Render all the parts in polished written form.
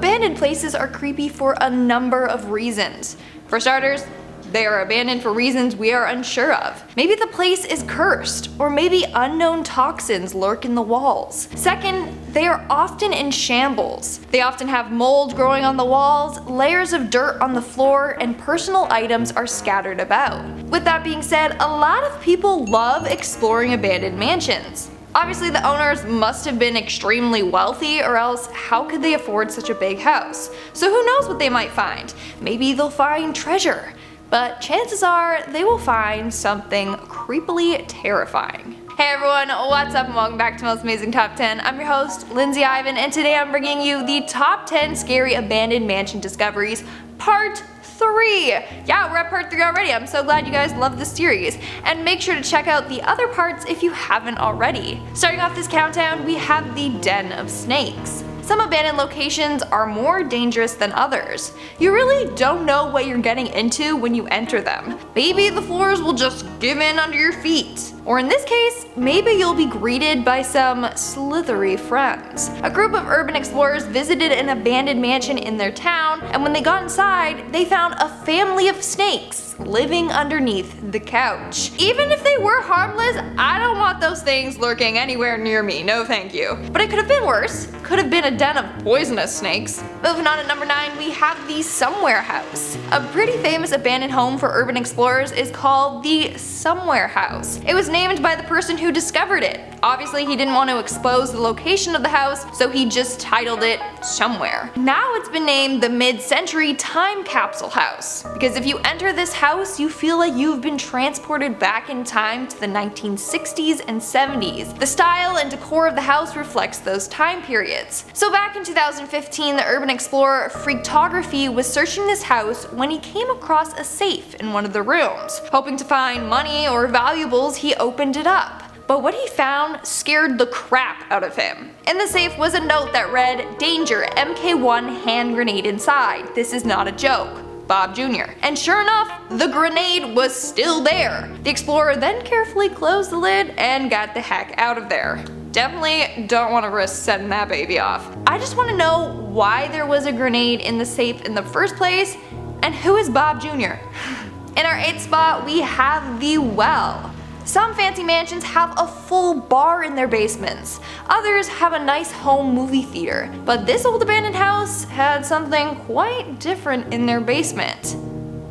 Abandoned places are creepy for a number of reasons. For starters, they are abandoned for reasons we are unsure of. Maybe the place is cursed, or maybe unknown toxins lurk in the walls. Second, they are often in shambles. They often have mold growing on the walls, layers of dirt on the floor, and personal items are scattered about. With that being said, a lot of people love exploring abandoned mansions. Obviously, the owners must have been extremely wealthy, or else how could they afford such a big house? So who knows what they might find? Maybe they'll find treasure. But chances are they will find something creepily terrifying. Hey everyone, what's up and welcome back to Most Amazing Top 10. I'm your host, Lindsay Ivan, and today I'm bringing you the top 10 scary abandoned mansion discoveries, part 3. Yeah, we're at part 3 already. I'm so glad you guys love this series. And make sure to check out the other parts if you haven't already. Starting off this countdown, we have the Den of Snakes. Some abandoned locations are more dangerous than others. You really don't know what you're getting into when you enter them. Maybe the floors will just give in under your feet. Or in this case, maybe you'll be greeted by some slithery friends. A group of urban explorers visited an abandoned mansion in their town, and when they got inside, they found a family of snakes living underneath the couch. Even if they were harmless, I don't want those things lurking anywhere near me, no thank you. But it could have been worse. Could have been a den of poisonous snakes. Moving on at number 9, we have the Somewhere House. A pretty famous abandoned home for urban explorers is called the Somewhere House. It was named by the person who discovered it. Obviously, he didn't want to expose the location of the house, so he just titled it Somewhere. Now it's been named the Mid-Century Time Capsule House, because if you enter this house, you feel like you've been transported back in time to the 1960s and 70s. The style and decor of the house reflects those time periods. So back in 2015, the urban explorer Freaktography was searching this house when he came across a safe in one of the rooms. Hoping to find money or valuables, he opened it up. But what he found scared the crap out of him. In the safe was a note that read, "Danger, MK1 hand grenade inside. This is not a joke. Bob Jr." And sure enough, the grenade was still there. The explorer then carefully closed the lid and got the heck out of there. Definitely don't want to risk setting that baby off. I just want to know why there was a grenade in the safe in the first place, and who is Bob Jr.? In our 8th spot, we have the Well. Some fancy mansions have a full bar in their basements. Others have a nice home movie theater. But this old abandoned house had something quite different in their basement.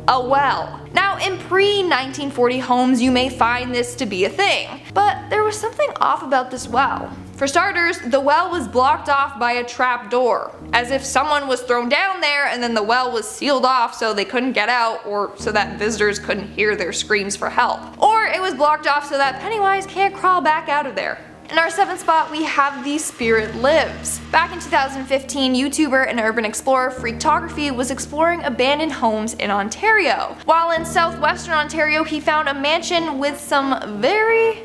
A well. Now, in pre-1940 homes, you may find this to be a thing. But there was something off about this well. For starters, the well was blocked off by a trap door, as if someone was thrown down there and then the well was sealed off so they couldn't get out, or so that visitors couldn't hear their screams for help. Or it was blocked off so that Pennywise can't crawl back out of there. In our 7th spot, we have The Spirit Lives. Back in 2015, YouTuber and urban explorer Freaktography was exploring abandoned homes in Ontario. While in southwestern Ontario, he found a mansion with some very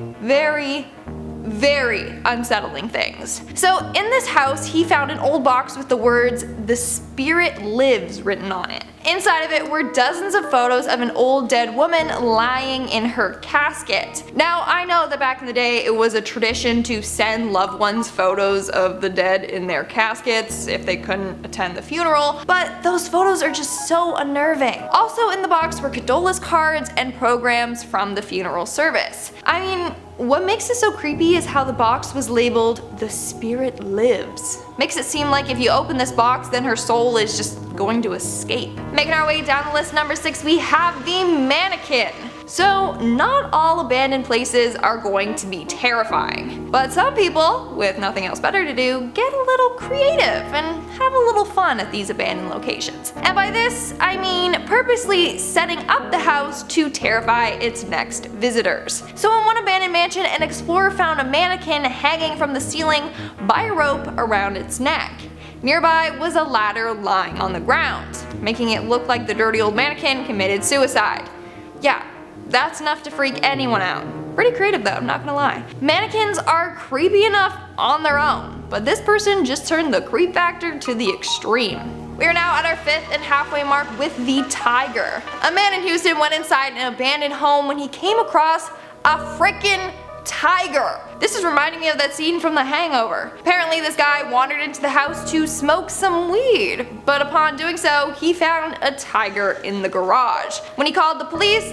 unsettling things. So in this house, he found an old box with the words "The Spirit Lives" written on it. Inside of it were dozens of photos of an old dead woman lying in her casket. Now, I know that back in the day it was a tradition to send loved ones photos of the dead in their caskets if they couldn't attend the funeral, but those photos are just so unnerving. Also in the box were condolence cards and programs from the funeral service. I mean, what makes it so creepy is how the box was labeled "The Spirit Lives." Makes it seem like if you open this box, then her soul is just going to escape. Making our way down the list, number 6, we have the Mannequin. So, not all abandoned places are going to be terrifying, but some people, with nothing else better to do, get a little creative and have a little fun at these abandoned locations. And by this, I mean purposely setting up the house to terrify its next visitors. So in one abandoned mansion, an explorer found a mannequin hanging from the ceiling by a rope around its neck. Nearby was a ladder lying on the ground, making it look like the dirty old mannequin committed suicide. Yeah, that's enough to freak anyone out. Pretty creative though, I'm not gonna lie. Mannequins are creepy enough on their own, but this person just turned the creep factor to the extreme. We are now at our 5th and halfway mark with the Tiger. A man in Houston went inside an abandoned home when he came across a frickin' tiger. This is reminding me of that scene from The Hangover. Apparently this guy wandered into the house to smoke some weed, but upon doing so, he found a tiger in the garage. When he called the police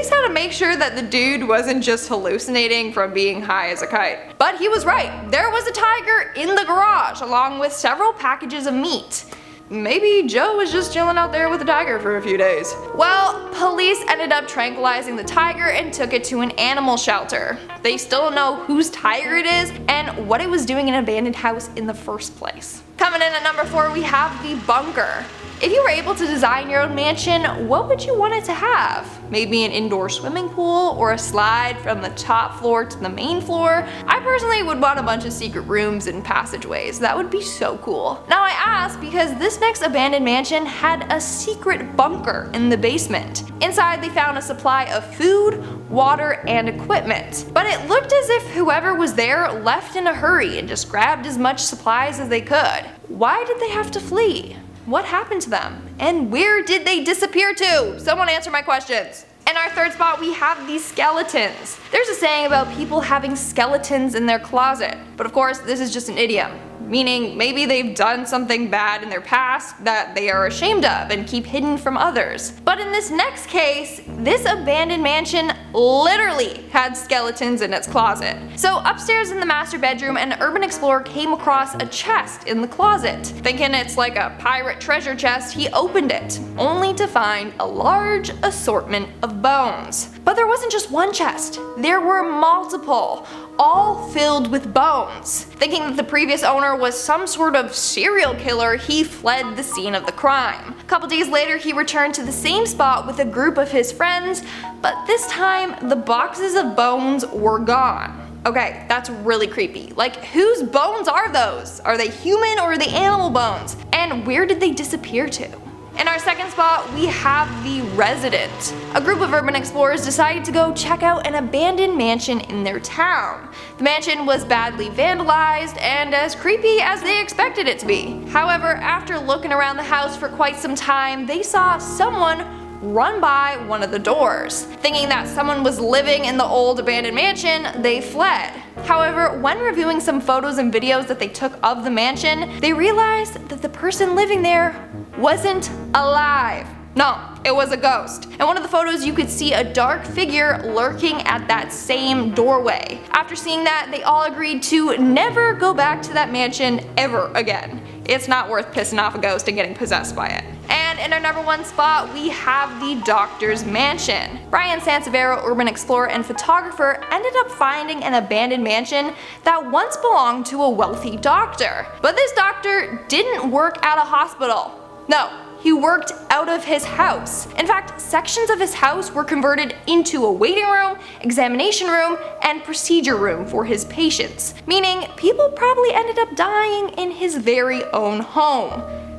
had to make sure that the dude wasn't just hallucinating from being high as a kite. But he was right. There was a tiger in the garage along with several packages of meat. Maybe Joe was just chilling out there with a tiger for a few days. Well, police ended up tranquilizing the tiger and took it to an animal shelter. They still don't know whose tiger it is and what it was doing in an abandoned house in the first place. Coming in at number 4, we have the bunker. If you were able to design your own mansion, what would you want it to have? Maybe an indoor swimming pool or a slide from the top floor to the main floor? I personally would want a bunch of secret rooms and passageways. That would be so cool. Now I ask because this next abandoned mansion had a secret bunker in the basement. Inside they found a supply of food, water, and equipment. But it looked as if whoever was there left in a hurry and just grabbed as much supplies as they could. Why did they have to flee? What happened to them? And where did they disappear to? Someone answer my questions. In our third spot, we have these skeletons. There's a saying about people having skeletons in their closet, but of course this is just an idiom, meaning maybe they've done something bad in their past that they are ashamed of and keep hidden from others. But in this next case, this abandoned mansion literally had skeletons in its closet. So upstairs in the master bedroom, an urban explorer came across a chest in the closet. Thinking it's like a pirate treasure chest, he opened it, only to find a large assortment of bones. But there wasn't just one chest, there were multiple, all filled with bones. Thinking that the previous owner was some sort of serial killer, he fled the scene of the crime. A couple days later, he returned to the same spot with a group of his friends, but this time the boxes of bones were gone. Okay, that's really creepy. Like, whose bones are those? Are they human or are they animal bones? And where did they disappear to? In our second spot, we have the Resident. A group of urban explorers decided to go check out an abandoned mansion in their town. The mansion was badly vandalized and as creepy as they expected it to be. However, after looking around the house for quite some time, they saw someone run by one of the doors. Thinking that someone was living in the old abandoned mansion, they fled. However, when reviewing some photos and videos that they took of the mansion, they realized that the person living there wasn't alive. No, it was a ghost. In one of the photos you could see a dark figure lurking at that same doorway. After seeing that, they all agreed to never go back to that mansion ever again. It's not worth pissing off a ghost and getting possessed by it. And in our number 1 spot, we have the Doctor's Mansion. Brian Sansevero, urban explorer and photographer, ended up finding an abandoned mansion that once belonged to a wealthy doctor. But this doctor didn't work at a hospital. No, he worked out of his house. In fact, sections of his house were converted into a waiting room, examination room, and procedure room for his patients. Meaning, people probably ended up dying in his very own home.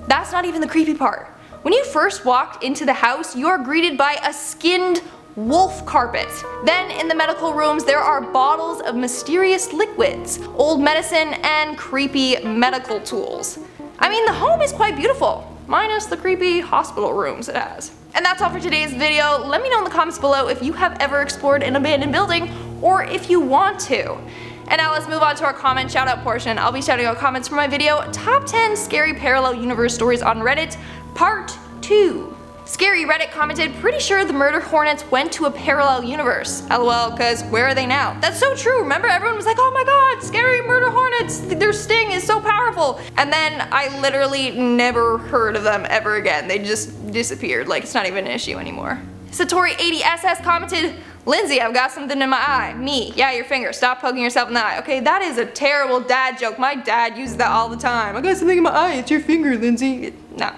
That's not even the creepy part. When you first walked into the house, you are greeted by a skinned wolf carpet. Then in the medical rooms there are bottles of mysterious liquids, old medicine, and creepy medical tools. I mean, the home is quite beautiful, minus the creepy hospital rooms it has. And that's all for today's video. Let me know in the comments below if you have ever explored an abandoned building or if you want to. And now let's move on to our comment shout out portion. I'll be shouting out comments from my video, Top 10 Scary Parallel Universe Stories on Reddit, Part 2. Scary Reddit commented, pretty sure the murder hornets went to a parallel universe. LOL, cause where are they now? That's so true. Remember everyone was like, oh my god, scary murder hornets, their sting is so powerful. And then I literally never heard of them ever again. They just disappeared, like it's not even an issue anymore. Satori80SS commented, Lindsay, I've got something in my eye. Me, yeah, your finger. Stop poking yourself in the eye. Okay, that is a terrible dad joke. My dad uses that all the time. I got something in my eye. It's your finger, Lindsay. No,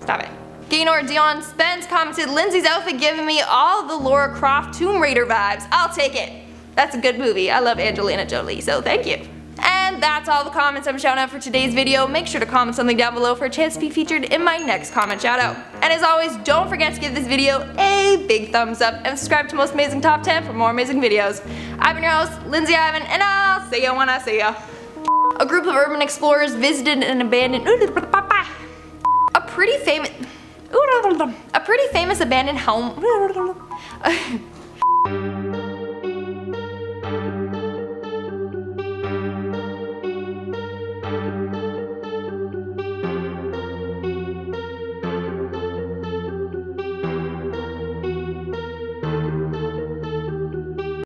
stop it. Gaynor Dion Spence commented, Lindsay's outfit giving me all the Lara Croft Tomb Raider vibes. I'll take it. That's a good movie. I love Angelina Jolie, so thank you. And that's all the comments I'm shouting out for today's video. Make sure to comment something down below for a chance to be featured in my next comment shout out. And as always, don't forget to give this video a big thumbs up and subscribe to Most Amazing Top 10 for more amazing videos. I've been your host, Lindsay Ivan, and I'll see ya when I see ya. A group of urban explorers visited an abandoned a pretty famous abandoned home